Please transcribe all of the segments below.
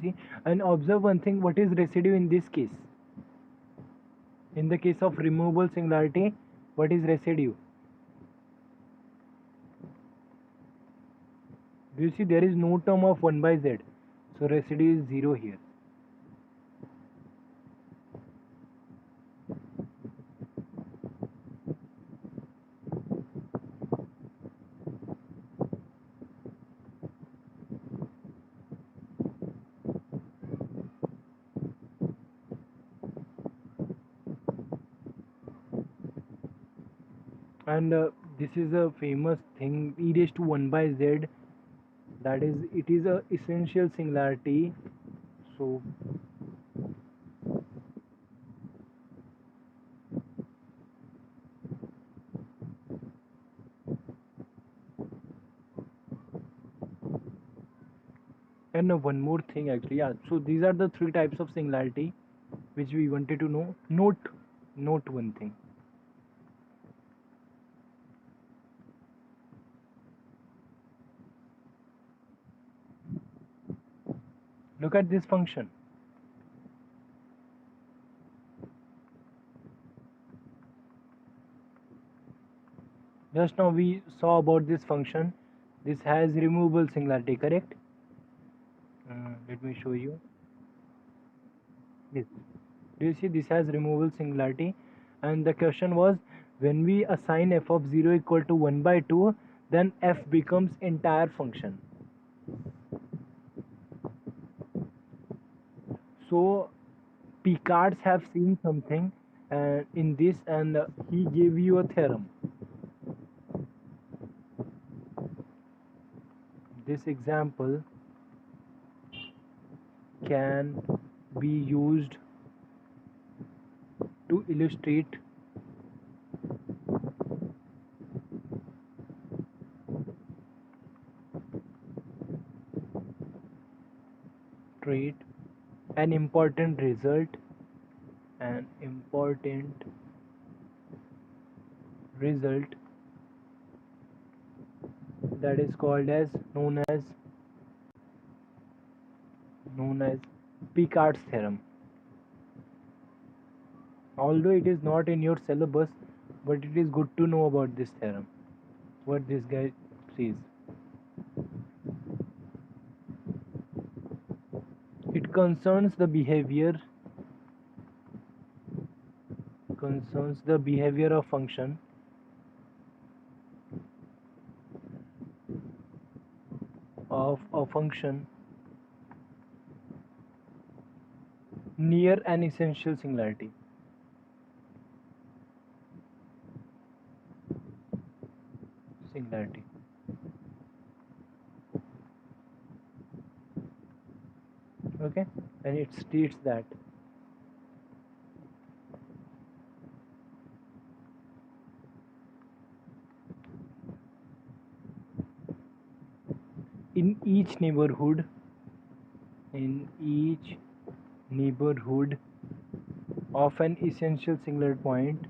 you see? And observe one thing, what is residue in this case? In the case of removable singularity, what is residue? Do you see there is no term of 1 by z, so residue is 0 here. And this is a famous thing, e raised to 1 by z, that is, it is a essential singularity. So and one more thing actually, yeah, so these are the 3 types of singularity which we wanted to know. Note one thing. Look at this function. Just now we saw about this function. This has removable singularity, correct? Let me show you. Yes. Do you see this has removable singularity? And the question was, when we assign f of 0 equal to 1 by 2, then f becomes entire function. So Picard have seen something in this, and he gave you a theorem. This example can be used to illustrate an important result that is called as known as Picard's theorem. Although it is not in your syllabus, but it is good to know about this theorem, what this guy says. It concerns the behavior of function near an essential singularity. Okay, and it states that in each neighborhood of an essential singular point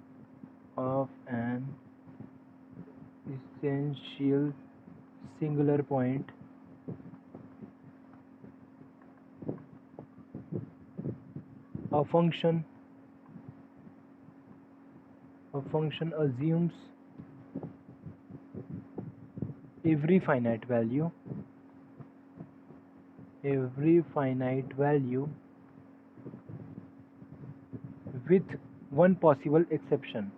a function assumes every finite value with one possible exception.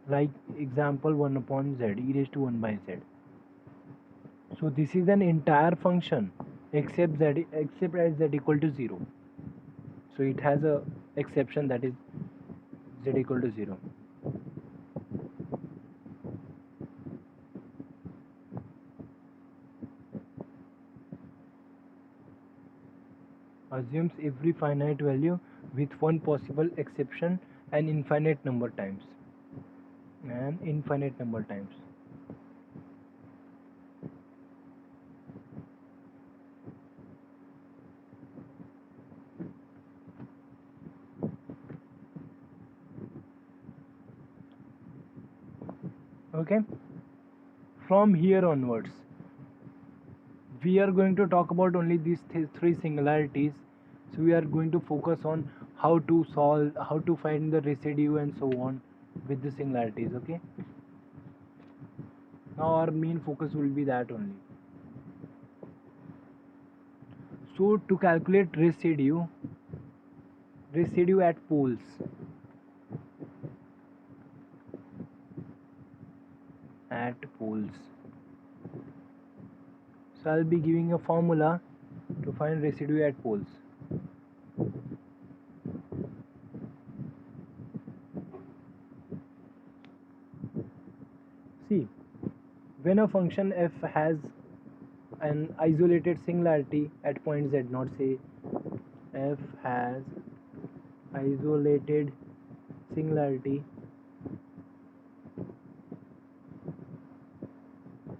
Like example 1 upon z, e raised to 1 by z. So this is an entire function except at z equal to 0. So it has a exception, that is z equal to 0. Assumes every finite value with one possible exception an infinite number times. Okay, from here onwards we are going to talk about only these three singularities. So we are going to focus on how to solve, how to find the residue and so on with the singularities. Okay, now our main focus will be that only. So to calculate residue at poles, so I'll be giving a formula to find residue at poles. See, when a function f has an isolated singularity at point z naught, say f has isolated singularity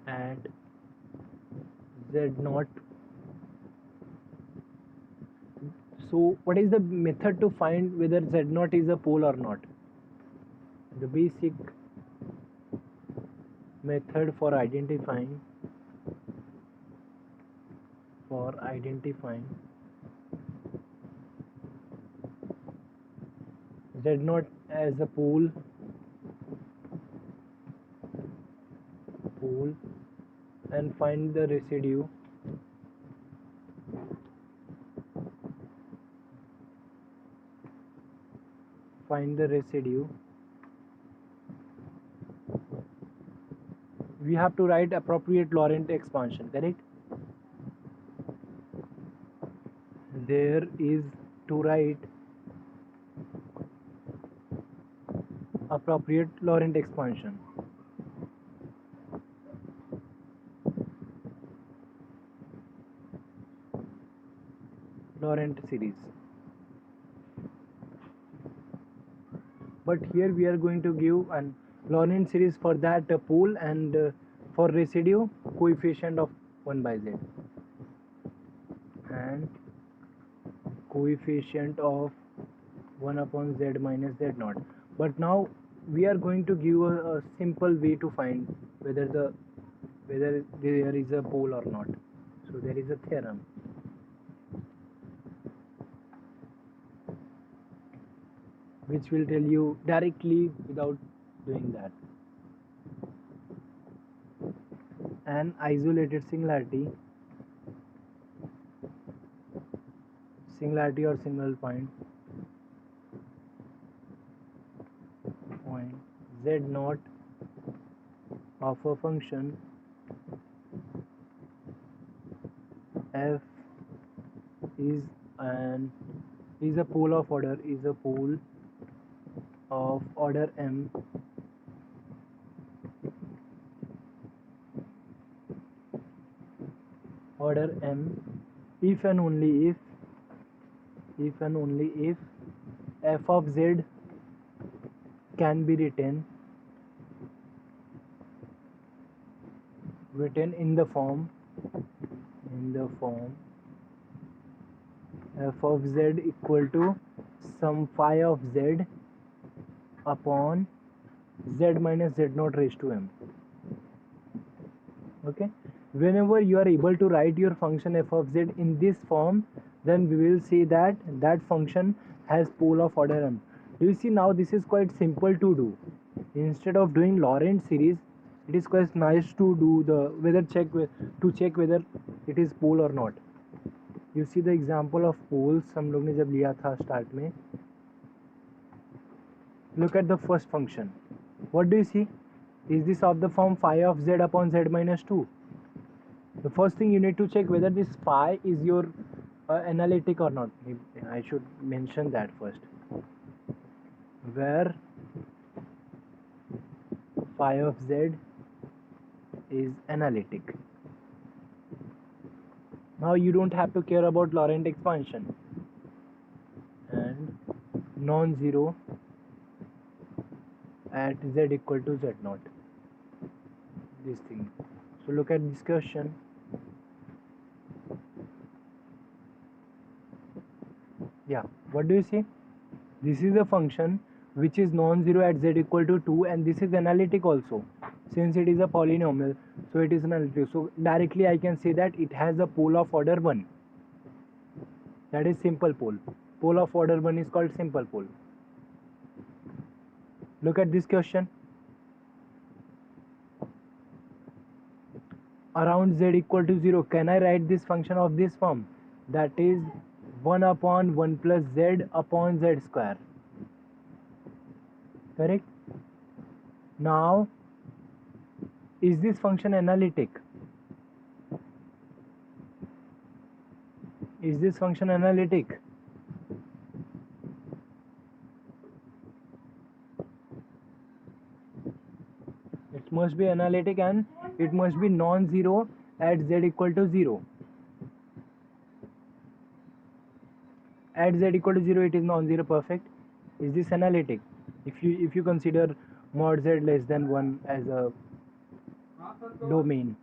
at z naught. So what is the method to find whether z naught is a pole or not? The basic method for identifying z naught as a pole and find the residue we have to write appropriate Laurent expansion, correct? There is to write appropriate Laurent expansion. Laurent series. But here we are going to give an Laurent series for that pole and for residue coefficient of 1 by z and coefficient of 1 upon z minus z naught. But now we are going to give a simple way to find whether there is a pole or not. So there is a theorem which will tell you directly without doing that. An isolated singularity or single point z naught of a function f is a pole of order m if and only if f of z can be written in the form f of z equal to some phi of z upon z minus z naught raised to m. Okay, whenever you are able to write your function f of z in this form, then we will say that that function has pole of order m. Do you see, now this is quite simple to do. Instead of doing Laurent series, it is quite nice to do the check whether it is pole or not. You see the example of poles हम लोग ने जब लिया था start में. Look at the first function. What do you see? Is this of the form phi of z upon z minus 2? The first thing you need to check whether this phi is your analytic or not. I should mention that first. Where phi of z is analytic. Now you don't have to care about Laurent expansion and non-zero at z equal to z naught. This thing. So look at this question. Yeah, what do you see? This is a function which is non-zero at z equal to 2 and this is analytic also. Since it is a polynomial, so it is analytic. So directly I can say that it has a pole of order 1. That is simple pole. Pole of order 1 is called simple pole. Look at this question. Around z equal to 0, can I write this function of this form? That is 1 upon 1 plus z upon z square. Correct? Now, is this function analytic? Is this function analytic? It must be analytic and it must be non-zero at z equal to 0. At z equal to 0 it is non-zero, perfect. Is this analytic? If you consider mod z less than 1 as a domain.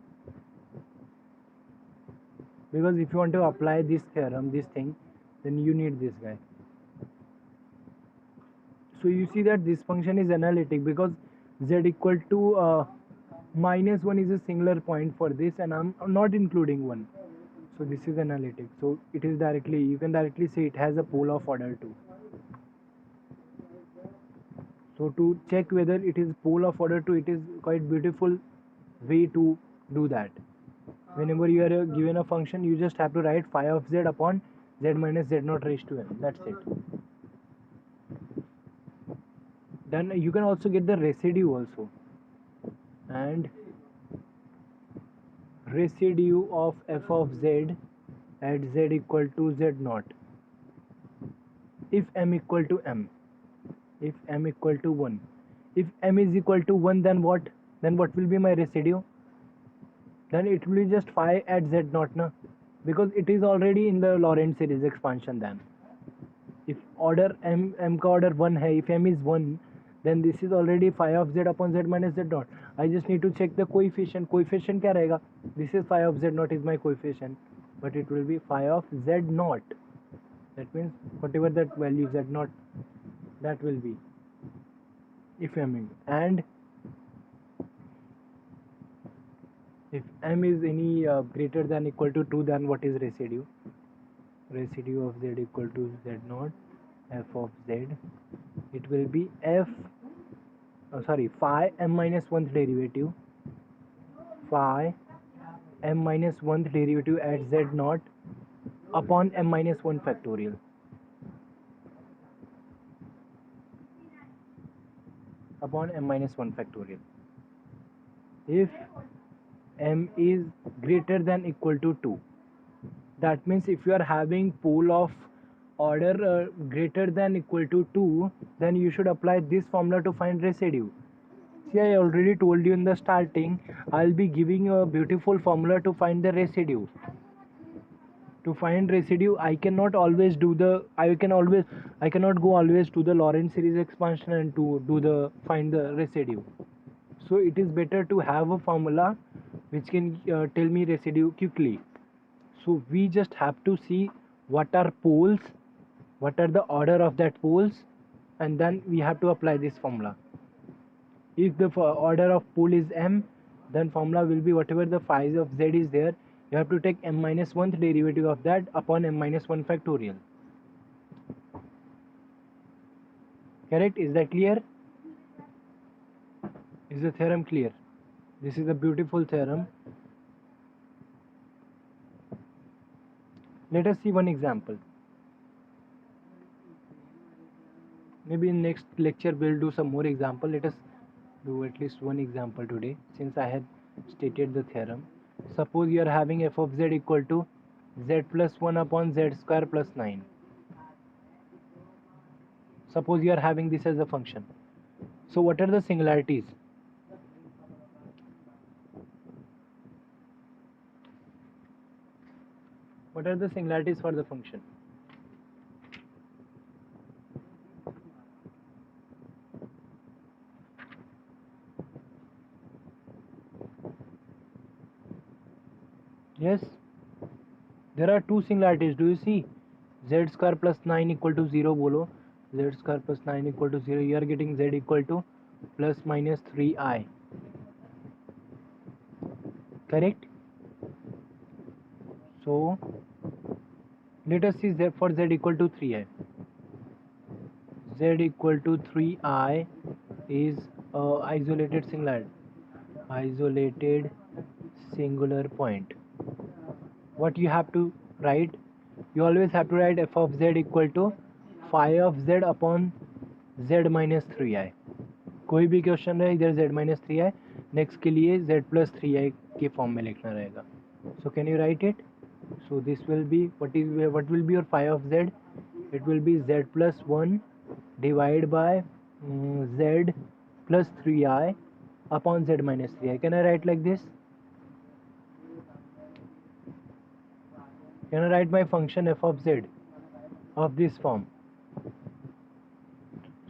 Because if you want to apply this theorem, this thing, then you need this guy. So you see that this function is analytic because z equal to minus 1 is a singular point for this, and I'm not including 1. So this is analytic. So it is directly, you can directly say it has a pole of order 2. So to check whether it is pole of order 2, it is quite beautiful way to do that. Whenever you are given a function, you just have to write phi of z upon z minus z naught raised to n. That's it. Then you can also get the residue also. And residue of f of z at z equal to z naught. If m equal to m. If m equal to 1. If m is equal to 1, then what? Then what will be my residue? Then it will be just phi at z naught, na? Because it is already in the Lorentz series expansion then. If order m ka order 1 hai, if m is 1, then this is already phi of z upon z minus z naught. I just need to check the coefficient. Coefficient kya rahega? This is phi of z naught is my coefficient, but it will be phi of z naught. That means whatever that value z naught, that will be if m is, and if m is any greater than equal to 2, then what is residue? Residue of z equal to z naught f of z, it will be f phi m minus 1th derivative, phi m minus 1th derivative at z naught upon m minus 1 factorial. Upon m minus 1 factorial. If m is greater than equal to 2, that means if you are having pole of order greater than equal to 2, then you should apply this formula to find residue. See, I already told you in the starting, I'll be giving you a beautiful formula to find the residue. To find residue, I cannot go always to the Lorentz series expansion and to do find the residue. So it is better to have a formula which can tell me residue quickly. So we just have to see what are poles, what are the order of that poles, and then we have to apply this formula. If the order of pole is m, then formula will be whatever the phi of z is there, you have to take m minus 1th derivative of that upon m minus 1 factorial. Correct? Is that clear? Is the theorem clear? This is a beautiful theorem. Let us see one example. Maybe in next lecture we'll do some more example. Let us do at least one example today, since I have stated the theorem. Suppose you are having f of z equal to z plus 1 upon z square plus 9. Suppose you are having this as a function. So what are the singularities? What are the singularities for the function? Yes, there are two singularities. Do you see? Z square plus 9 equal to 0 bolo. Z square plus 9 equal to 0. You are getting z equal to plus minus 3i. correct? So let us see z for z equal to 3i. Z equal to 3i is isolated singular point. What you have to write? You always have to write f of z equal to phi of z upon z minus 3i. कोई भी question रहे इधर z minus 3i, next के लिए z plus 3i के form में लिखना रहेगा. So can you write it? So this will be what will be your phi of z? It will be z plus 1 divided by z plus 3i upon z minus 3i. Can I write like this? Can I write my function f of z of this form?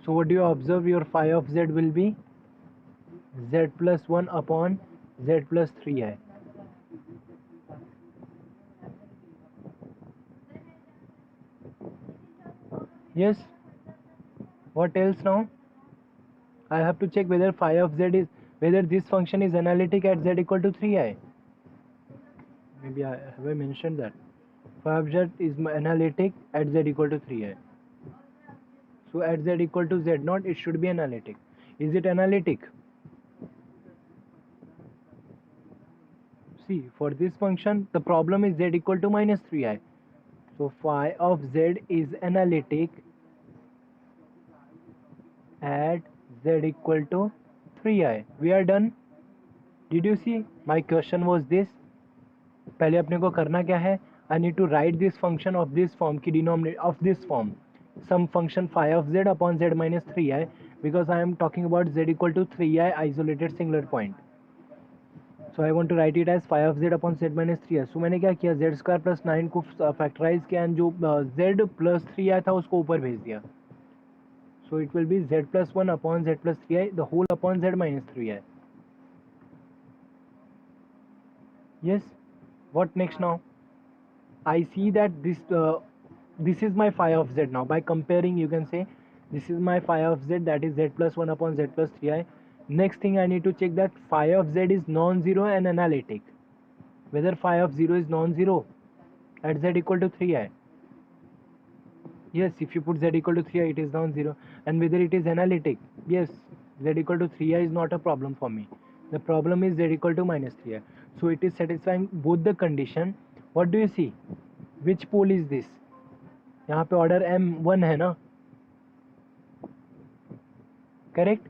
So what do you observe? Your phi of z will be z plus 1 upon z plus 3i. Yes. What else now? I have to check whether phi of z is, whether this function is analytic at z equal to 3i. Maybe have I mentioned that? Phi of z is analytic at z equal to 3i. So at z equal to z naught, it should be analytic. Is it analytic? See, for this function, the problem is z equal to minus 3i. So phi of z is analytic at z equal to 3i. We are done. Did you see? My question was this. पहले अपने को करना क्या है? I need to write this function of this form की denominator of this form. Some function phi of z upon z minus 3i, because I am talking about z equal to 3i isolated singular point. So I want to write it as phi of z upon z minus 3i. So मैंने क्या किया, z square plus 9 को factorise किया and जो z plus 3i था उसको ऊपर भेज दिया. So it will be z plus 1 upon z plus 3i, the whole upon z minus 3i. Yes. What next now? I see that this is my phi of z now. By comparing, you can say this is my phi of z, that is z plus 1 upon z plus 3i. Next thing I need to check that phi of z is non-zero and analytic. Whether phi of 0 is non-zero at z equal to 3i. Yes, if you put z equal to 3i, it is non-zero. And whether it is analytic. Yes, z equal to 3i is not a problem for me. The problem is z equal to minus 3i. So it is satisfying both the condition. What do you see? Which pole is this? यहाँ पे order m1 है ना? Correct?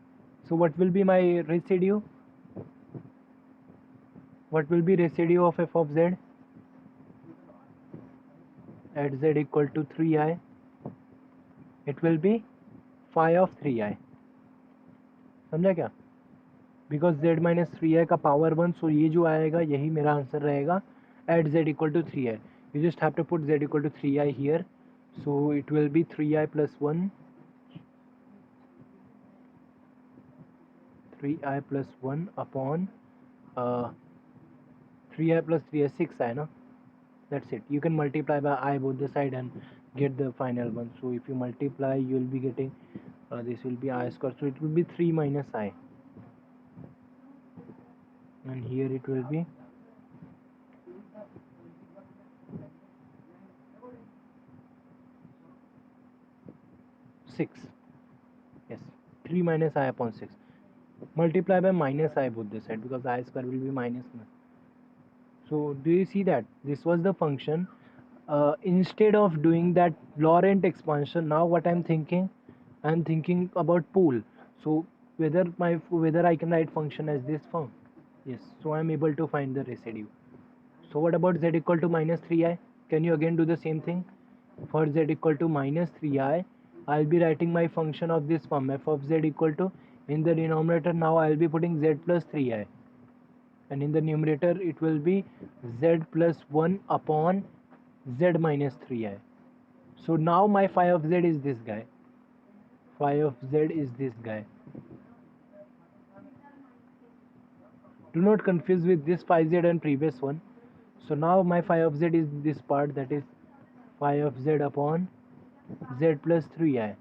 So what will be my residue? What will be residue of f of z at z equal to 3i? It will be phi of 3i. समझा क्या? Because z minus 3i का power 1, so ये जो आएगा यही मेरा answer रहेगा at z equal to 3i. You just have to put z equal to 3i here. So it will be 3i plus 1. 3i plus 1 upon 3i plus 3i, 6i, no? That's it. You can multiply by I both the side and get the final one. So if you multiply, you will be getting this will be I square. So it will be 3 minus I. And here it will be 6. Yes, 3 minus I upon 6. Multiply by minus I both the side, because I square will be minus 9. So do you see that this was the function? Instead of doing that Laurent expansion, now what I'm thinking about pool. So whether I can write function as this form. Yes, so I'm able to find the residue. So what about z equal to minus 3i? Can you again do the same thing? For z equal to minus 3i, I'll be writing my function of this form, f of z equal to, in the denominator now I'll be putting z plus 3i, and in the numerator it will be z plus 1 upon z minus 3i. So now my phi of z is this guy. Phi of z is this guy. Do not confuse with this phi z and previous one. So now my phi of z is this part, that is phi of z upon z plus 3i.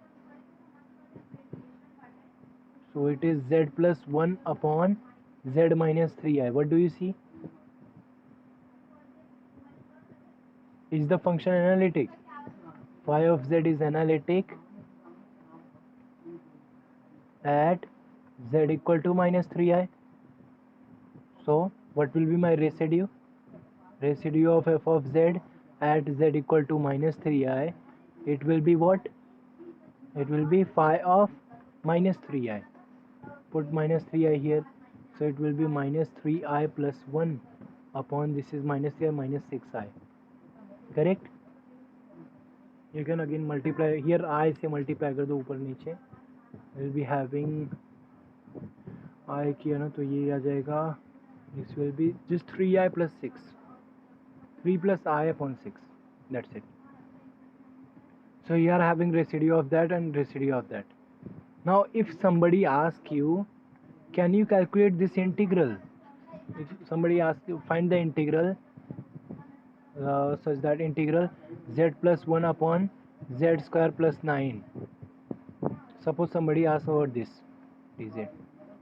So it is z plus 1 upon z minus 3i. What do you see? Is the function analytic? Phi of z is analytic at z equal to minus 3i. So what will be my residue? Residue of f of z at z equal to minus 3i. It will be what? It will be phi of minus 3i. Put minus 3i here. So it will be minus 3i plus 1 upon this is minus 3i minus 6i. Correct? You can again multiply here, I से multiply कर दो ऊपर नीचे. We'll be having I किया ना तो ये आ जाएगा. This will be just 3i plus 6. 3 plus I upon 6. That's it. So you are having residue of that and residue of that. Now if somebody asks you, can you calculate this integral? If somebody asks you, find the integral such that integral z plus 1 upon z square plus 9. Suppose somebody asks over this dz.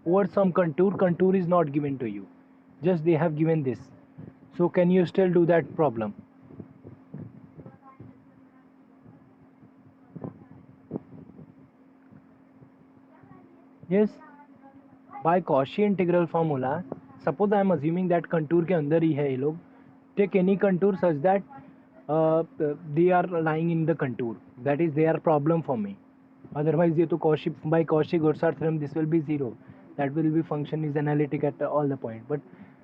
Over some contour is not given to you. Just they have given this. So can you still do that problem? Yes. By Cauchy integral formula, suppose I am assuming that contour के अंदर ही है ये लोग. Take any contour such that they are lying in the contour. That is their problem for me. Otherwise, ये तो Cauchy by Cauchy-Gaussard theorem this will be 0. That will be function is analytic at all the point. But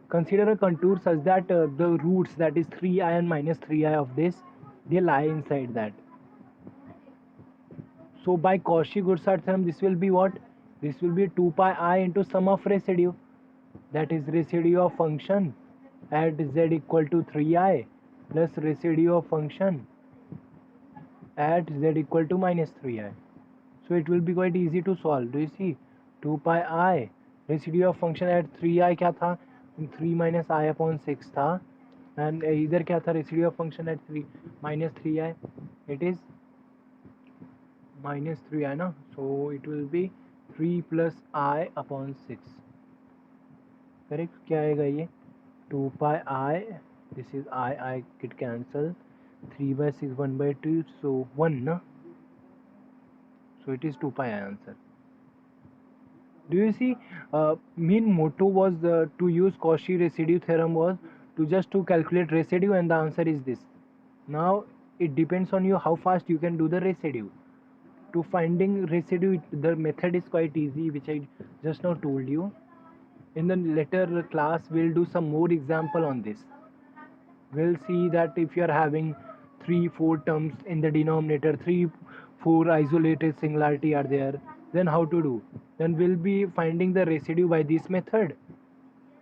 consider a contour such that the roots, that is 3i and minus 3i of this, they lie inside that. So by Cauchy-Gaussard theorem this will be what? This will be 2 pi I into sum of residue. That is residue of function at z equal to 3i plus residue of function at z equal to minus 3i. So it will be quite easy to solve. Do you see? 2 pi I residue of function at 3i क्या था? 3 minus I upon 6 था. And इधर क्या था? Residue of function at 3 minus 3i. It is minus 3i ना. So it will be 3 plus I upon 6. Correct? क्या आएगा ये? 2 pi I. This is I get cancel. 3 by 6 1 by 2. So 1 ना. So it is 2 pi I answer. Do you see? Main motto was to use Cauchy residue theorem was to calculate residue, and the answer is this. Now it depends on you how fast you can do the residue. To finding residue, the method is quite easy, which I just now told you. In the later class, we'll do some more example on this. We'll see that if you are having 3-4 terms in the denominator, 3-4 isolated singularity are there, then how to do? Then we'll be finding the residue by this method,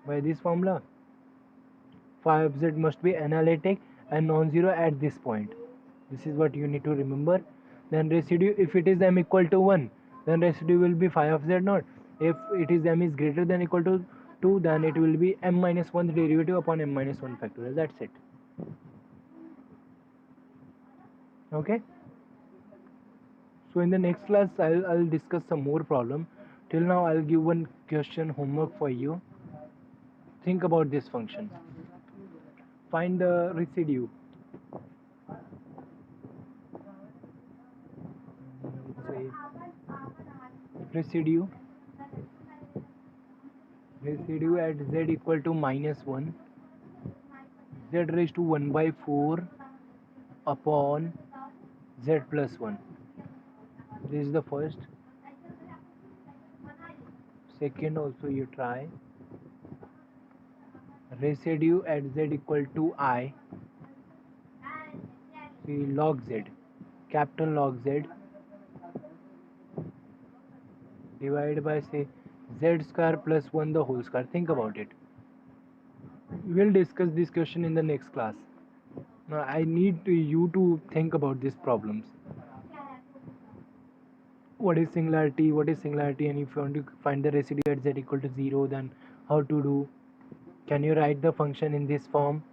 by this formula. Phi of z must be analytic and non-zero at this point. This is what you need to remember. Then residue, if it is m equal to 1, then residue will be phi of z naught. If it is m is greater than equal to 2, then it will be m minus 1 derivative upon m minus 1 factorial. That's it. Okay. So in the next class, I'll discuss some more problem. Till now, I'll give one question homework for you. Think about this function. Find the residue. Say residue at z equal to minus 1, z raised to 1 by 4 upon z plus 1. This is the first. Second also you try. Residue at z equal to I. See log z, capital log z, divided by say z square plus 1 the whole square. Think about it. We'll discuss this question in the next class. Now I need you to think about these problems. What is singularity, and if you want to find the residue at z equal to 0, then how to do? Can you write the function in this form,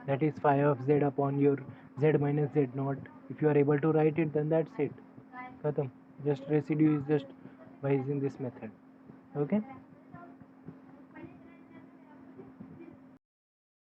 that is phi of z upon your z minus z naught? If you are able to write it, then that's it. Khatam. Just residue is just by using this method. Okay.